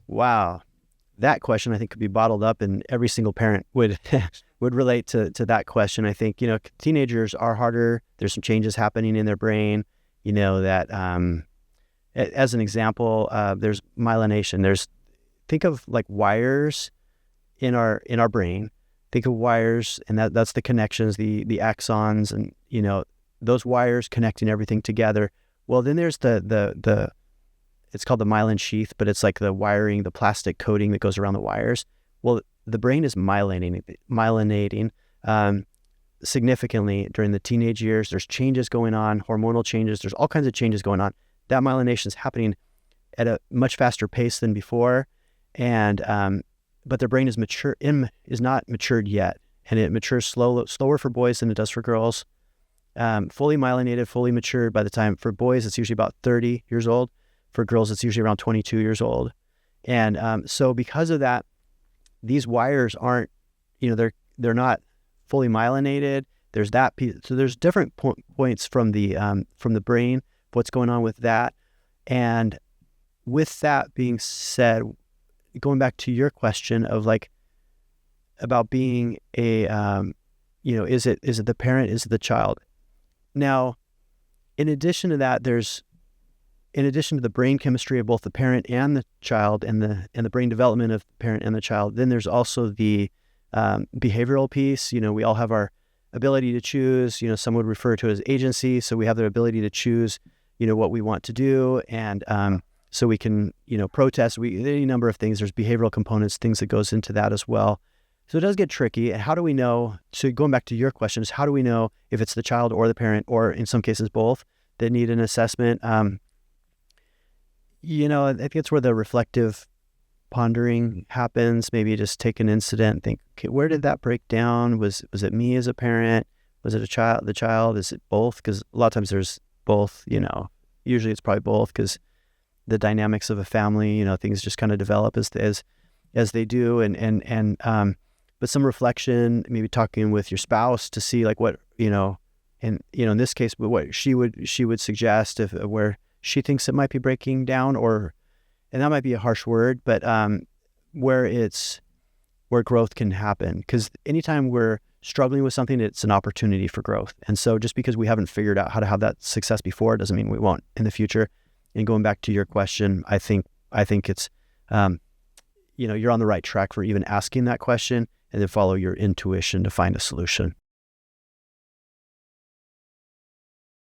Wow. That question, I think, could be bottled up, and every single parent would would relate to that question. I think, teenagers are harder. There's some changes happening in their brain, that as an example, there's myelination. Think of like wires in our brain. Think of wires, and that's the connections, the axons, and those wires connecting everything together. Well, then there's the it's called the myelin sheath, but it's like the wiring, the plastic coating that goes around the wires. Well, the brain is myelinating significantly during the teenage years. There's changes going on, hormonal changes. There's all kinds of changes going on. That myelination is happening at a much faster pace than before, and but their brain is not matured yet, and it matures slower for boys than it does for girls. Fully myelinated, fully matured by the time for boys, it's usually about 30 years old. For girls, it's usually around 22 years old. And so because of that, these wires aren't, they're not fully myelinated. There's that piece. So there's different points from the brain, what's going on with that. And with that being said, going back to your question of like, about being a, is it the parent, is it the child? Now, in addition to that, in addition to the brain chemistry of both the parent and the child, and the brain development of the parent and the child, then there's also the behavioral piece. We all have our ability to choose. Some would refer to it as agency. So we have the ability to choose, what we want to do, and so we can, protest. Any number of things. There's behavioral components, things that goes into that as well. So it does get tricky. And how do we know? So going back to your question, is how do we know if it's the child or the parent, or in some cases both, that need an assessment? I think it's where the reflective pondering happens. Maybe you just take an incident and think, okay, where did that break down? Was it me as a parent? Was it the child? Is it both? Because a lot of times there's both, usually it's probably both, because the dynamics of a family, things just kind of develop as they do. But some reflection, maybe talking with your spouse to see like what, in this case, what she would suggest where she thinks it might be breaking down, and that might be a harsh word, but where growth can happen. Because anytime we're struggling with something, it's an opportunity for growth. And so just because we haven't figured out how to have that success before doesn't mean we won't in the future. And going back to your question, I think it's, you're on the right track for even asking that question, and then follow your intuition to find a solution.